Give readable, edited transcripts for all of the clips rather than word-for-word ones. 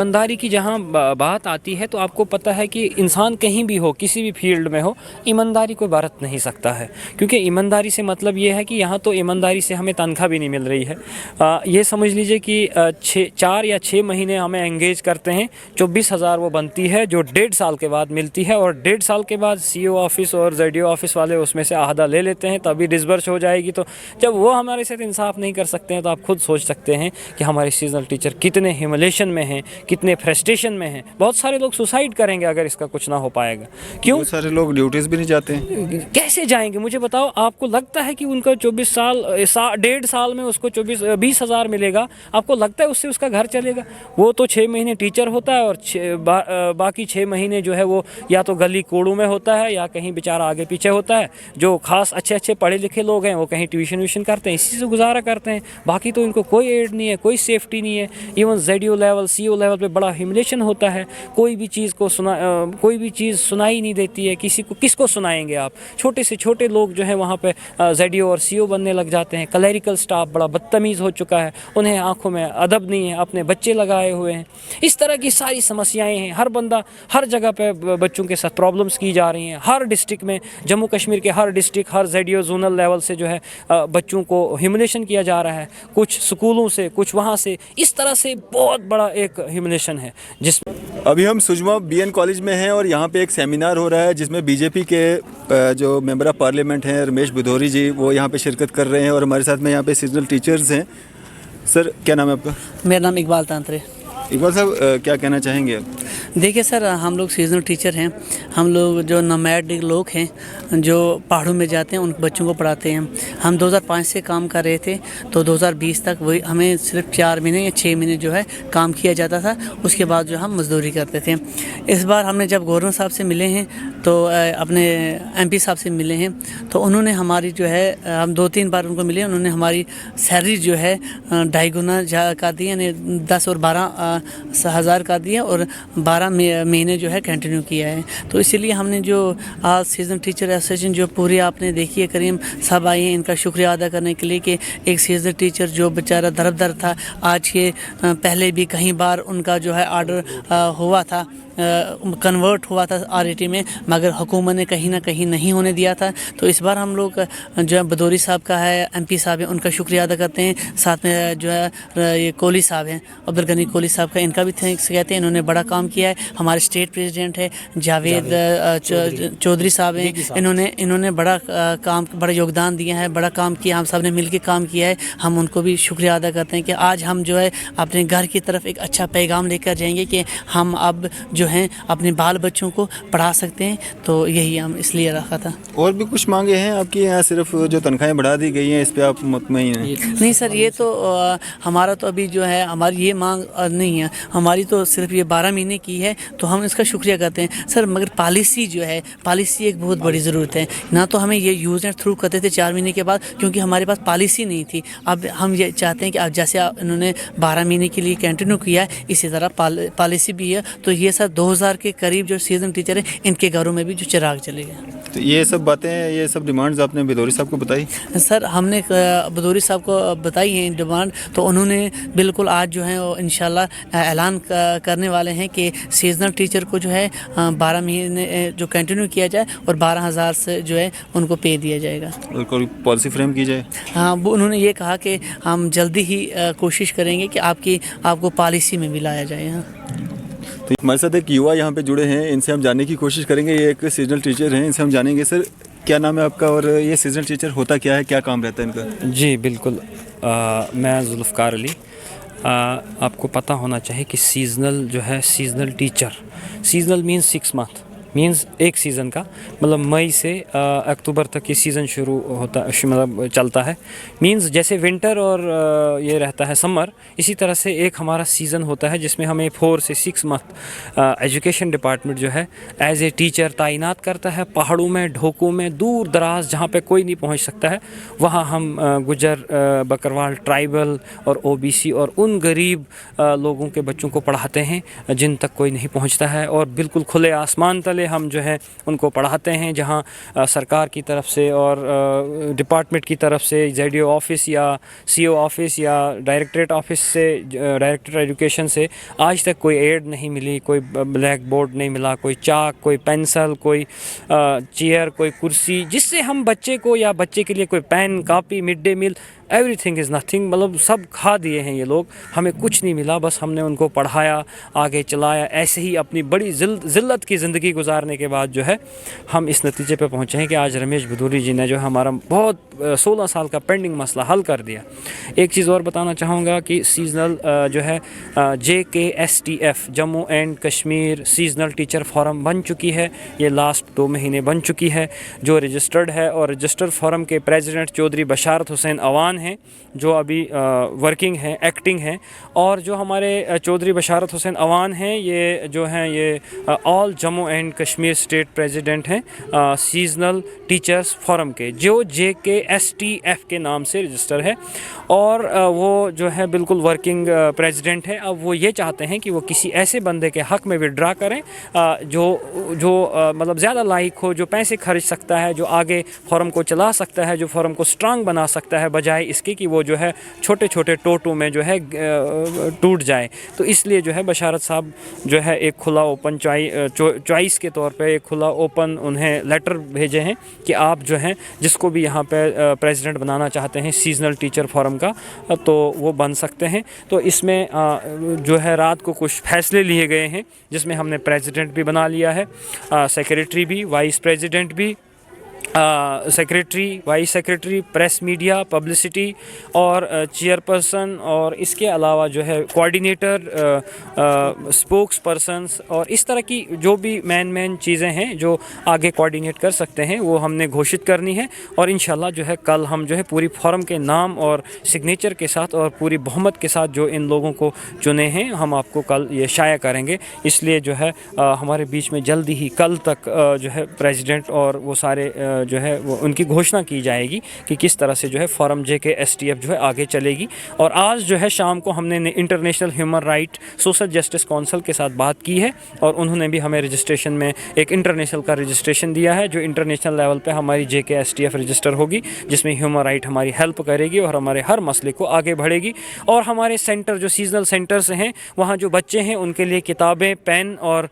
ईमानदारी की जहाँ बात आती है तो आपको पता है कि इंसान कहीं भी हो, किसी भी फील्ड में हो, ईमानदारी को बरत नहीं सकता है, क्योंकि ईमानदारी से मतलब ये है कि यहाँ तो ईमानदारी से हमें तनख्वाह भी नहीं मिल रही है। ये समझ लीजिए कि 4 या 6 महीने हमें एंगेज करते हैं, 24,000 वो बनती है जो 1.5 साल के बाद मिलती है, और 1.5 साल के बाद CO ऑफिस और ZDO ऑफिस वाले उसमें से आधा ले लेते हैं, तभी डिसबर्स हो जाएगी। तो जब वो हमारे साथ इंसाफ नहीं कर सकते हैं तो आप खुद सोच सकते हैं कि हमारे सीजनल टीचर कितने ह्यूमिलेशन में हैं, कितने फ्रस्ट्रेशन में हैं। बहुत सारे लोग सुसाइड करेंगे अगर इसका कुछ ना हो पाएगा। क्यों? बहुत सारे लोग ड्यूटीज़ भी नहीं जाते हैं। कैसे जाएंगे मुझे बताओ। आपको लगता है कि उनका 24 साल 1.5 साल में उसको 20,000 मिलेगा? आपको लगता है उससे उसका घर चलेगा? वो तो 6 महीने टीचर होता है और बाकी 6 महीने जो है वो या तो गली कोड़ों में होता है या कहीं बेचारा आगे पीछे होता है। जो खास अच्छे पढ़े लिखे लोग हैं वो कहीं ट्यूशन व्यूशन करते हैं, इसी से गुजारा करते हैं। बाकी तो इनको कोई एड नहीं है, कोई सेफ्टी नहीं है। Even ZDO level CO level पे बड़ा ह्यूमिलेशन होता है। कोई भी चीज़ सुनाई नहीं देती है। किसको सुनाएंगे आप? छोटे से छोटे लोग जो है वहाँ पे ZDO और CO बनने लग जाते हैं। क्लरिकल स्टाफ बड़ा बदतमीज़ हो चुका है, उन्हें आंखों में अदब नहीं है, अपने बच्चे लगाए हुए हैं। इस तरह की सारी समस्याएं हैं। हर बंदा हर जगह पे बच्चों के साथ प्रॉब्लम्स की जा रही हैं। हर डिस्ट्रिक्ट में, जम्मू कश्मीर के हर डिस्ट्रिक्ट, हर ZDO जोनल लेवल से जो है बच्चों को ह्यूमिलेशन किया जा रहा है, कुछ स्कूलों से, कुछ वहाँ से। इस तरह से बहुत बड़ा एक ह्यूमिलेशन है जिसमें अभी हम सुजमा BN कॉलेज में हैं और यहाँ पे एक सेमिनार हो रहा है जिसमें BJP के जो मेंबर ऑफ पार्लियामेंट हैं रमेश भदौरी जी, वो यहाँ पे शिरकत कर रहे हैं और हमारे साथ में यहाँ पे सीजनल टीचर्स हैं। सर, क्या नाम है आपका? मेरा नाम इकबाल तांत्रे। इकबाल साहब, क्या कहना चाहेंगे? देखिए सर, हम लोग सीजनल टीचर हैं। हम लोग जो नोमैडिक लोग हैं जो पहाड़ों में जाते हैं उन बच्चों को पढ़ाते हैं। हम 2005 से काम कर रहे थे, तो 2020 तक वही हमें सिर्फ 4 महीने या 6 महीने जो है काम किया जाता था। उसके बाद जो हम मजदूरी करते थे। इस बार हमने जब गवर्नर साहब से मिले हैं तो अपने MP साहब से मिले हैं, तो उन्होंने हमारी जो है, हम 2-3 बार उनको मिले, उन्होंने हमारी सैलरी जो है 2.5 गुना कर दी, यानी 10 और 12 हज़ार कर दिया और 12 महीने जो है कंटिन्यू किया है। तो इसीलिए हमने जो आज सीजन टीचर एसोसिएशन जो पूरी आपने देखी है करीम, सब आए हैं इनका शुक्रिया अदा करने के लिए कि एक सीजन टीचर जो बेचारा दर था, आज के पहले भी कई बार उनका जो है आर्डर हुआ था, कन्वर्ट हुआ था RET में, मगर हुकूमत ने कहीं ना कहीं नहीं होने दिया था। तो इस बार हम लोग जो है भदौरी साहब का है, MP साहब हैं, उनका शुक्रिया अदा करते हैं। साथ में जो है ये कोहली साहब हैं, अब्दुल गनी कोहली साहब का, इनका भी थैंक्स कहते हैं। इन्होंने बड़ा काम किया है। हमारे स्टेट प्रेसिडेंट है जावेद चौधरी साहब हैं, इन्होंने बड़ा योगदान दिया है, बड़ा काम किया, हम सब ने मिल के काम किया है। हम उनको भी शुक्रिया अदा करते हैं कि आज हम जो है अपने घर की तरफ एक अच्छा पैगाम लेकर जाएंगे कि हम अब जो हैं अपने बाल बच्चों को पढ़ा सकते हैं। तो यही हम इसलिए रखा था। और भी कुछ मांगे हैं आपकी? यहाँ सिर्फ जो तनख्वाहें बढ़ा दी गई हैं इस पे आप मुतमईन हैं? नहीं सर, ये तो हमारा तो अभी जो है हमारी ये मांग नहीं है। हमारी तो सिर्फ ये 12 महीने की है, तो हम इसका शुक्रिया करते हैं सर। मगर पॉलिसी जो है, पॉलिसी एक बहुत बड़ी ज़रूरत है ना। तो हमें ये यूज़ एंड थ्रू करते थे 4 महीने के बाद, क्योंकि हमारे पास पॉलिसी नहीं थी। अब हम ये चाहते हैं कि अब जैसे इन्होंने 12 महीने के लिए कंटिन्यू किया है, इसी तरह पॉलिसी भी है। तो ये सर 2000 के करीब जो सीजन टीचर हैं, इनके घरों में भी जो चिराग चलेगा। तो ये सब बातें, ये सब डिमांड्स आपने भदौरी साहब को बताई? सर, हमने भदौरी साहब को बताई है डिमांड, तो उन्होंने बिल्कुल आज जो है वो इंशाल्लाह ऐलान करने वाले हैं कि सीजनल टीचर को जो है 12 महीने जो कंटिन्यू किया जाए और 12,000 से जो है उनको पे दिया जाएगा। और कोई पॉलिसी फ्रेम की जाए? हाँ, वो उन्होंने ये कहा कि हम जल्दी ही कोशिश करेंगे कि आपको पॉलिसी में भी लाया जाए। हाँ, तो हमारे साथ एक युवा यहाँ पे जुड़े हैं, इनसे हम जानने की कोशिश करेंगे। ये एक सीजनल टीचर हैं, इनसे हम जानेंगे। सर, क्या नाम है आपका और ये सीजनल टीचर होता क्या है, क्या काम रहता है इनका? जी बिल्कुल, मैं जुल्फ़कार अली। आपको पता होना चाहिए कि सीज़नल जो है, seasonal teacher, seasonal means 6 month, means एक सीज़न का, मतलब मई से अक्टूबर तक ये सीज़न शुरू होता, मतलब चलता है। मीन्स जैसे विंटर और ये रहता है समर, इसी तरह से एक हमारा सीज़न होता है जिसमें हमें 4 से 6 मंथ एजुकेशन डिपार्टमेंट जो है एज ए टीचर तैनात करता है। पहाड़ों में, ढोकों में, दूर दराज जहाँ पे कोई नहीं पहुँच सकता है, वहाँ हम गुजर, बकरवाल, ट्राइबल और OBC और उन गरीब लोगों के बच्चों को पढ़ाते हैं जिन तक कोई नहीं पहुँचता है। और बिल्कुल खुले आसमान तले مرحلے ہم جو ہے ان کو پڑھاتے ہیں, جہاں سرکار کی طرف سے اور ڈپارٹمنٹ کی طرف سے ZDO آفس یا CO آفس یا ڈائریکٹریٹ آفس سے, ڈائریکٹر ایجوکیشن سے آج تک کوئی ایڈ نہیں ملی, کوئی بلیک بورڈ نہیں ملا, کوئی چاک, کوئی پینسل, کوئی چیئر, کوئی کرسی, جس سے ہم بچے کو یا بچے کے لیے کوئی pen, copy, mid day meal, everything is nothing. مطلب سب کھا دیے ہیں یہ لوگ, ہمیں کچھ نہیں ملا. بس ہم نے ان کو پڑھایا, آگے چلایا. ایسے ہی اپنی بڑی ذلت کی زندگی گزارنے کے بعد جو ہے ہم اس نتیجے پہ پہنچے ہیں کہ آج رمیش بھدوری جی نے جو ہمارا بہت 16 سال کا پینڈنگ مسئلہ حل کر دیا. ایک چیز اور بتانا چاہوں گا کہ سیزنل جو ہے JKSTF Jammu and Kashmir seasonal teacher forum بن چکی ہے. یہ لاسٹ 2 مہینے بن چکی ہے, جو رجسٹرڈ ہے, اور رجسٹرڈ فورم کے پریزیڈنٹ چودھری بشارت حسین اوان ہیں, جو ابھی ورکنگ ہیں, ایکٹنگ ہیں. اور جو ہمارے چودھری بشارت حسین اوان ہیں, یہ جو ہیں یہ all Jammu and Kashmir state president ہیں سیزنل ٹیچرز فورم کے, جو JKSTF کے نام سے رجسٹر ہے. اور وہ جو ہے بالکل ورکنگ پریزیڈنٹ ہے. اب وہ یہ چاہتے ہیں کہ وہ کسی ایسے بندے کے حق میں وڈرا کریں جو مطلب زیادہ لائق ہو, جو پیسے خرچ سکتا ہے, جو آگے فورم کو چلا سکتا ہے, جو فورم کو اسٹرانگ بنا سکتا ہے, بجائے اس کے کہ وہ جو ہے چھوٹے چھوٹے ٹوٹوں میں جو ہے ٹوٹ جائے. تو اس لیے جو ہے بشارت صاحب جو ہے ایک کھلا اوپن چوائس کے طور پہ ایک کھلا اوپن انہیں لیٹر بھیجے ہیں کہ آپ جو ہیں جس کو بھی یہاں پہ پریزیڈنٹ بنانا چاہتے ہیں سیزنل ٹیچر فورم کا, تو وہ بن سکتے ہیں. تو اس میں جو ہے رات کو کچھ فیصلے لیے گئے ہیں, جس میں ہم نے پریزیڈنٹ بھی بنا لیا ہے, سیکریٹری بھی, وائس پریزیڈنٹ بھی, secretary, vice secretary, press media, publicity اور چیئر پرسن, اور اس کے علاوہ جو ہے کوآرڈینیٹر, اسپوکس پرسنس, اور اس طرح کی جو بھی مین چیزیں ہیں جو آگے کوآرڈینیٹ کر سکتے ہیں وہ ہم نے گھوشت کرنی ہے. اور انشاءاللہ جو ہے کل ہم جو ہے پوری فورم کے نام اور سگنیچر کے ساتھ اور پوری بہمت کے ساتھ جو ان لوگوں کو چنے ہیں ہم آپ کو کل یہ شائع کریں گے. اس لیے جو ہے ہمارے بیچ میں جلدی ہی کل تک جو ہے پریزیڈنٹ اور وہ سارے جو ہے وہ ان کی گھوشنا کی جائے گی کہ کس طرح سے جو ہے فورم JKSTF جو ہے آگے چلے گی. اور آج جو ہے شام کو ہم نے international human right social justice council کے ساتھ بات کی ہے, اور انہوں نے بھی ہمیں رجسٹریشن میں ایک انٹرنیشنل کا رجسٹریشن دیا ہے, جو انٹرنیشنل لیول پہ ہماری JKSTF رجسٹر ہوگی, جس میں ہیومن رائٹ ہماری ہیلپ کرے گی اور ہمارے ہر مسئلے کو آگے بڑھے گی. اور ہمارے سینٹر جو سیزنل سینٹرز ہیں وہاں جو بچے ہیں ان کے لیے کتابیں, پین اور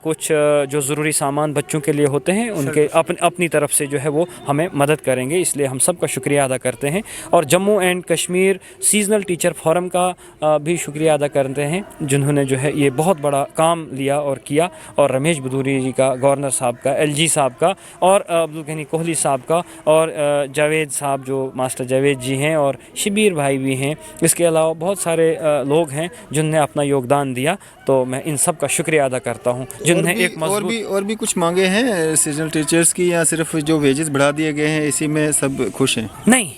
کچھ جو ضروری سامان بچوں کے لیے ہوتے ہیں ان کے اپنی طرف سے جو ہے وہ ہمیں مدد کریں گے. اس لیے ہم سب کا شکریہ ادا کرتے ہیں, اور Jammu and Kashmir seasonal teacher forum کا بھی شکریہ ادا کرتے ہیں, جنہوں نے جو ہے یہ بہت بڑا کام لیا اور کیا. اور رمیش بھدوری جی کا, گورنر صاحب کا, LG صاحب کا, اور عبدالغنی کوہلی صاحب کا, اور جاوید صاحب جو ماسٹر جاوید جی ہیں, اور شبیر بھائی بھی ہیں. اس کے علاوہ بہت سارے لوگ ہیں جنہوں نے اپنا یوگدان دیا, تو میں ان سب کا شکریہ ادا کرتا ہوں. جنہوں نے ایک اور بھی کچھ مانگے ہیں سیزنل ٹیچرز کی, یا صرف جو ویجز بڑھا دیے گئے ہیں اسی میں سب خوش ہیں؟ نہیں,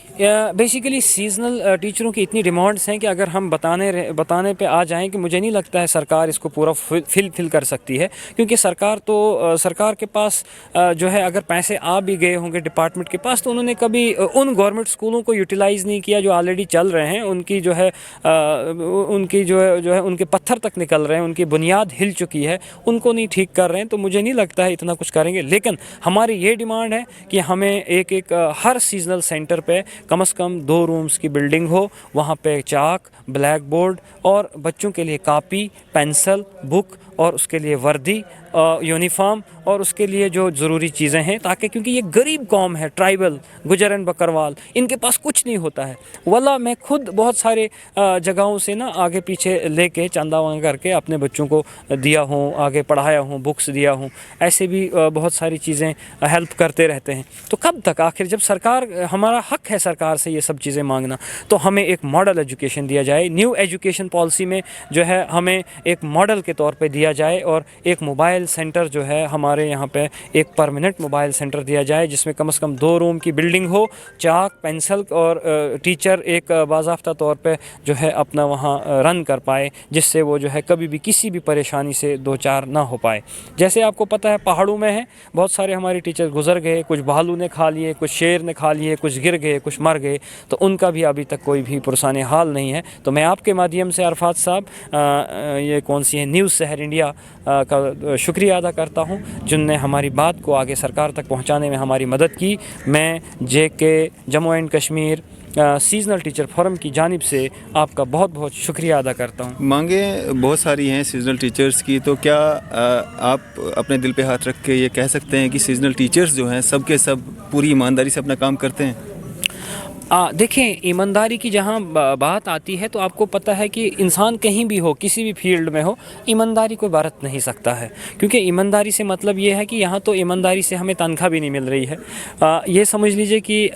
بیسیکلی سیزنل ٹیچروں کی اتنی ڈیمانڈس ہیں کہ اگر ہم بتانے پہ آ جائیں کہ مجھے نہیں لگتا ہے سرکار اس کو پورا فل کر سکتی ہے, کیونکہ سرکار کے پاس جو ہے اگر پیسے آ بھی گئے ہوں گے ڈپارٹمنٹ کے پاس, تو انہوں نے کبھی ان گورنمنٹ اسکولوں کو یوٹیلائز نہیں کیا جو آلریڈی چل رہے ہیں. ان کی جو ہے ان کے پتھر تک نکل رہے ہیں, ان کی بنیاد ہل چکی ہے, ان کو نہیں ٹھیک کر رہے ہیں. تو مجھے نہیں لگتا ہے اتنا کچھ کریں گے. لیکن ہماری یہ ڈیمانڈ ہے کہ ہمیں ایک ہر سیزنل سینٹر پہ کم از کم 2 رومز کی بلڈنگ ہو, وہاں پہ چاک, بلیک بورڈ, اور بچوں کے لیے کاپی, پینسل, بک, اور اس کے لیے وردی, یونیفارم, اور اس کے لیے جو ضروری چیزیں ہیں, تاکہ کیونکہ یہ غریب قوم ہے, ٹرائبل, گجر اینڈ بکروال, ان کے پاس کچھ نہیں ہوتا ہے. واللہ میں خود بہت سارے جگہوں سے نا آگے پیچھے لے کے چندہ وہاں کر کے اپنے بچوں کو دیا ہوں, آگے پڑھایا ہوں, بکس دیا ہوں. ایسے بھی بہت ساری چیزیں ہیلپ کرتے رہتے ہیں. تو کب تک, آخر جب سرکار, ہمارا حق ہے سرکار سے یہ سب چیزیں مانگنا, تو ہمیں ایک ماڈل ایجوکیشن دیا جائے. نیو ایجوکیشن پالیسی میں جو ہے ہمیں ایک ماڈل کے طور پہ دیا جائے, اور ایک موبائل سینٹر جو ہے ہمارے یہاں پہ ایک پرماننٹ موبائل سینٹر دیا جائے, جس میں کم از کم 2 روم کی بلڈنگ ہو, چاک, پینسل, اور ٹیچر ایک باضابطہ طور پہ جو ہے اپنا وہاں رن کر پائے, جس سے وہ جو ہے کبھی بھی کسی بھی پریشانی سے 2-4 نہ ہو پائے. جیسے آپ کو پتہ ہے پہاڑوں میں ہیں بہت سارے ہمارے ٹیچر گزر گئے, کچھ بھالو نے کھا لیے, کچھ شیر نے کھا لیے, کچھ گر گئے, کچھ مر گئے, تو ان کا بھی ابھی تک کوئی بھی پرسان حال نہیں ہے. تو میں آپ کے مادھیم سے عرفات صاحب, یہ کون سی ہے, نیوز سحر انڈیا मीडिया का शुक्रिया अदा करता हूँ जिनने हमारी बात को आगे सरकार तक पहुँचाने में हमारी मदद की। मैं JK Jammu and Kashmir seasonal teacher forum की जानिब से आपका बहुत बहुत शुक्रिया अदा करता हूँ। मांगे बहुत सारी हैं सीजनल टीचर्स की, तो क्या आप अपने दिल पे हाथ रख के ये कह सकते हैं कि सीजनल टीचर्स जो हैं सब के सब पूरी ईमानदारी से अपना काम करते हैं? देखें, ईमानदारी की जहाँ बात आती है तो आपको पता है कि इंसान कहीं भी हो, किसी भी फील्ड में हो, ईमानदारी को बरत नहीं सकता है, क्योंकि ईमानदारी से मतलब ये है कि यहाँ तो ईमानदारी से हमें तनख्वाह भी नहीं मिल रही है। ये समझ लीजिए कि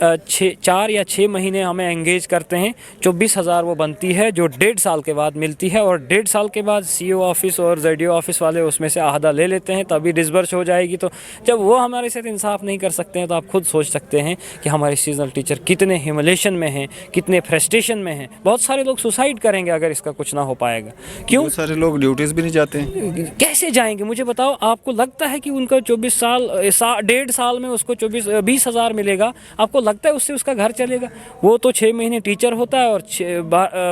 4 या 6 महीने हमें एंगेज करते हैं, 24,000 वो बनती है जो 1.5 साल के बाद मिलती है, और 1.5 साल के बाद CO ऑफिस और ZDO ऑफिस वाले उसमें से आधा ले लेते हैं, तभी डिसबर्स हो जाएगी। तो जब वो हमारे साथ इंसाफ नहीं कर सकते हैं तो आप खुद सोच सकते हैं कि हमारे सीजनल टीचर कितने हिमलेशन में हैं, कितने फ्रस्ट्रेशन में हैं। बहुत सारे लोग सुसाइड करेंगे अगर इसका कुछ ना हो पाएगा। क्यों? बहुत सारे लोग ड्यूटीज़ भी नहीं जाते हैं। कैसे जाएंगे मुझे बताओ? आपको लगता है कि उनका 24 साल 1.5 साल में उसको 20,000 मिलेगा? आपको लगता है उससे उसका घर चलेगा? वो तो 6 महीने टीचर होता है और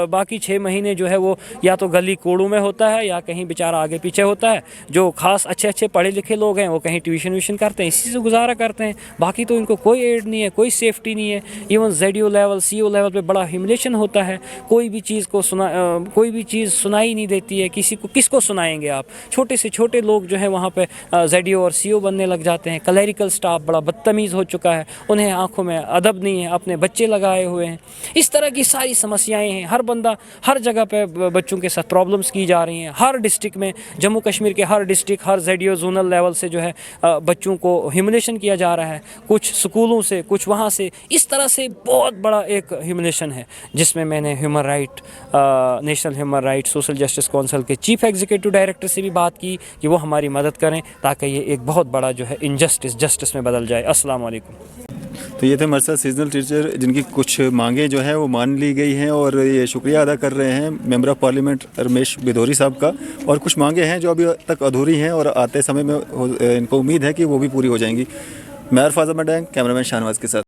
बाकी 6 महीने जो है वो या तो गली कोड़ू में होता है या कहीं बेचारा आगे पीछे होता है। जो खास अच्छे पढ़े लिखे लोग हैं वो कहीं ट्यूशन व्यूशन करते हैं, इसी से गुजारा करते हैं। बाकी तो इनको कोई एड नहीं है, कोई सेफ्टी नहीं है। Even ZDO level CO level पे बड़ा ह्यूमिलेशन होता है। कोई भी चीज़ सुनाई नहीं देती है। किसको सुनाएंगे आप? छोटे से छोटे लोग जो है वहाँ पे ZDO और CO बनने लग जाते हैं। क्लरिकल स्टाफ बड़ा बदतमीज़ हो चुका है, उन्हें आंखों में अदब नहीं है, अपने बच्चे लगाए हुए हैं। इस तरह की सारी समस्याएं हैं। हर बंदा हर जगह पे बच्चों के साथ प्रॉब्लम्स की जा रही हैं। हर डिस्ट्रिक्ट में, जम्मू कश्मीर के हर डिस्ट्रिक्ट, हर ZDO जोनल लेवल से जो है बच्चों को ह्यूमिलेशन किया जा रहा है, कुछ स्कूलों से, कुछ वहाँ से। इस तरह से बहुत बड़ा एक ह्यूमिलेशन है, जिसमें मैंने national human right social justice council के चीफ एग्जीक्यूटिव डायरेक्टर से भी बात की कि वो हमारी मदद करें ताकि ये एक बहुत बड़ा जो है जस्टिस में बदल जाए। अस्सलाम वालेकुम। तो ये थे हमारे साथ सीजनल टीचर जिनकी कुछ मांगे जो हैं वो मान ली गई हैं, और ये शुक्रिया अदा कर रहे हैं मेंबर ऑफ पार्लियामेंट रमेश बिधोरी साहब का। और कुछ मांगे हैं जो अभी तक अधूरी हैं और आते समय में इनको उम्मीद है कि वो भी पूरी हो जाएंगी। मैं अरफाज अहमद, कैमरामैन शाहनवाज के साथ।